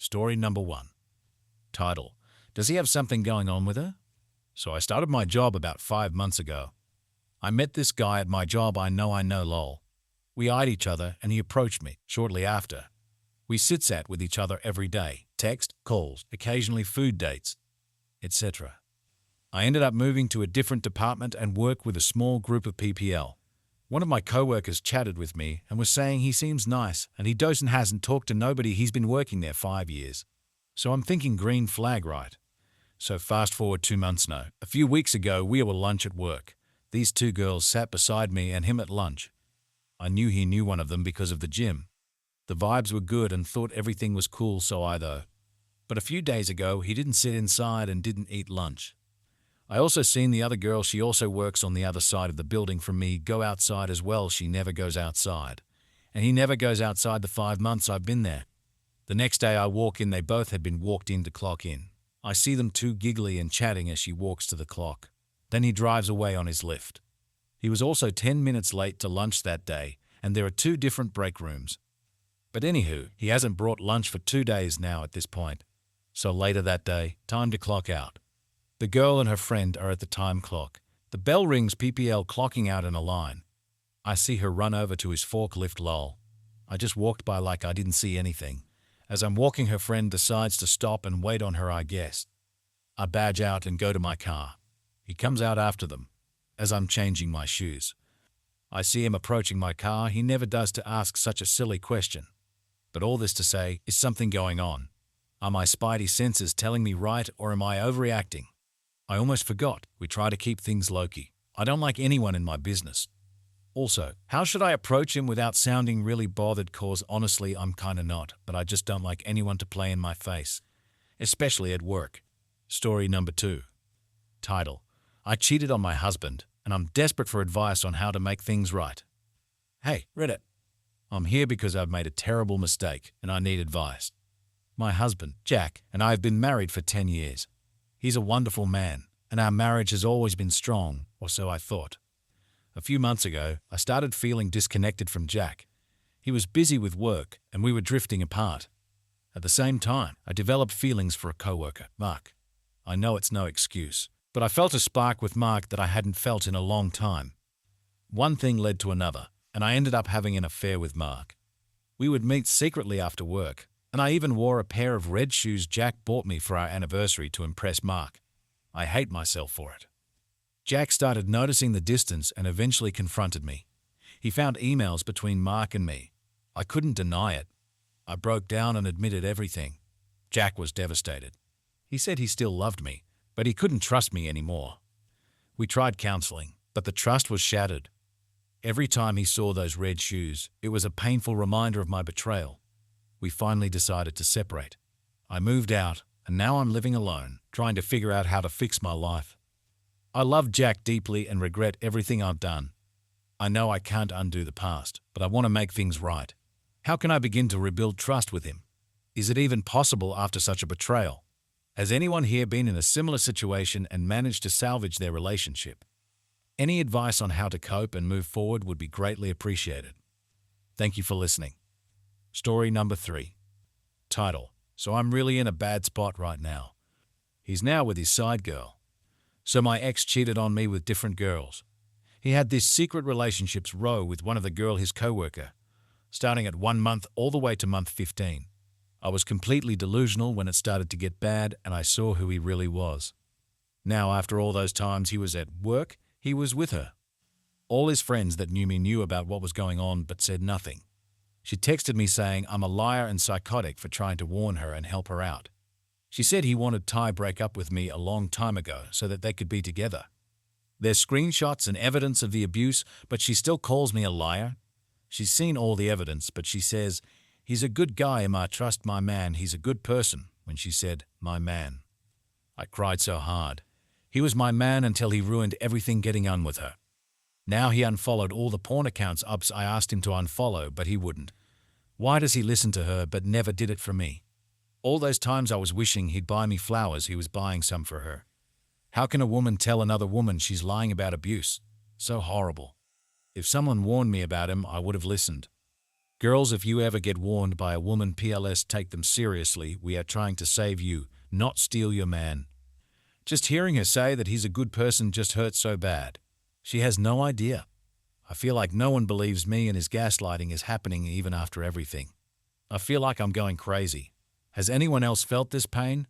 Story number 1. Title: Does he have something going on with her? So I started my job about 5 months ago. I met this guy at my job. I know lol. We eyed each other and he approached me shortly after. We sit-sat with each other every day, text, calls, occasionally food dates, etc. I ended up moving to a different department and work with a small group of PPL. One of my co-workers chatted with me and was saying he seems nice and he hasn't talked to nobody. He's been working there 5 years. So I'm thinking green flag, right? So fast forward 2 months now. A few weeks ago we were lunch at work. These 2 girls sat beside me and him at lunch. I knew he knew one of them because of the gym. The vibes were good and thought everything was cool, so I though. But a few days ago he didn't sit inside and didn't eat lunch. I also seen the other girl, she also works on the other side of the building from me, go outside as well. She never goes outside. And he never goes outside the 5 months I've been there. The next day I walk in, they both had been walked in to clock in. I see them 2 giggly and chatting as she walks to the clock. Then he drives away on his Lyft. He was also 10 minutes late to lunch that day, and there are 2 different break rooms. But anywho, he hasn't brought lunch for 2 days now at this point. So later that day, time to clock out. The girl and her friend are at the time clock. The bell rings, PPL clocking out in a line. I see her run over to his forklift, lol. I just walked by like I didn't see anything. As I'm walking, her friend decides to stop and wait on her, I guess. I badge out and go to my car. He comes out after them. As I'm changing my shoes, I see him approaching my car. He never does to ask such a silly question. But all this to say, is something going on? Are my spidey senses telling me right, or am I overreacting? I almost forgot, we try to keep things low-key. I don't like anyone in my business. Also, how should I approach him without sounding really bothered? Cause honestly I'm kinda not, but I just don't like anyone to play in my face. Especially at work. Story number 2. Title: I cheated on my husband, and I'm desperate for advice on how to make things right. Hey, Reddit. I'm here because I've made a terrible mistake, and I need advice. My husband, Jack, and I have been married for 10 years. He's a wonderful man, and our marriage has always been strong, or so I thought. A few months ago, I started feeling disconnected from Jack. He was busy with work, and we were drifting apart. At the same time, I developed feelings for a coworker, Mark. I know it's no excuse, but I felt a spark with Mark that I hadn't felt in a long time. One thing led to another, and I ended up having an affair with Mark. We would meet secretly after work, and I even wore a pair of red shoes Jack bought me for our anniversary to impress Mark. I hate myself for it. Jack started noticing the distance and eventually confronted me. He found emails between Mark and me. I couldn't deny it. I broke down and admitted everything. Jack was devastated. He said he still loved me, but he couldn't trust me anymore. We tried counseling, but the trust was shattered. Every time he saw those red shoes, it was a painful reminder of my betrayal. We finally decided to separate. I moved out, and now I'm living alone, trying to figure out how to fix my life. I love Jack deeply and regret everything I've done. I know I can't undo the past, but I want to make things right. How can I begin to rebuild trust with him? Is it even possible after such a betrayal? Has anyone here been in a similar situation and managed to salvage their relationship? Any advice on how to cope and move forward would be greatly appreciated. Thank you for listening. Story number 3. Title: So I'm really in a bad spot right now. He's now with his side girl. So my ex cheated on me with different girls. He had this secret relationships row with one of the girl, his coworker, starting at 1 month all the way to month 15. I was completely delusional when it started to get bad and I saw who he really was. Now after all those times he was at work, he was with her. All his friends that knew me knew about what was going on but said nothing. She texted me saying I'm a liar and psychotic for trying to warn her and help her out. She said he wanted Ty break up with me a long time ago so that they could be together. There's screenshots and evidence of the abuse, but she still calls me a liar. She's seen all the evidence, but she says, he's a good guy and I trust my man, he's a good person, when she said, my man. I cried so hard. He was my man until he ruined everything getting on with her. Now he unfollowed all the porn accounts ups I asked him to unfollow, but he wouldn't. Why does he listen to her but never did it for me? All those times I was wishing he'd buy me flowers, he was buying some for her. How can a woman tell another woman she's lying about abuse? So horrible. If someone warned me about him, I would have listened. Girls, if you ever get warned by a woman PLS, take them seriously. We are trying to save you, not steal your man. Just hearing her say that he's a good person just hurts so bad. She has no idea. I feel like no one believes me and his gaslighting is happening even after everything. I feel like I'm going crazy. Has anyone else felt this pain?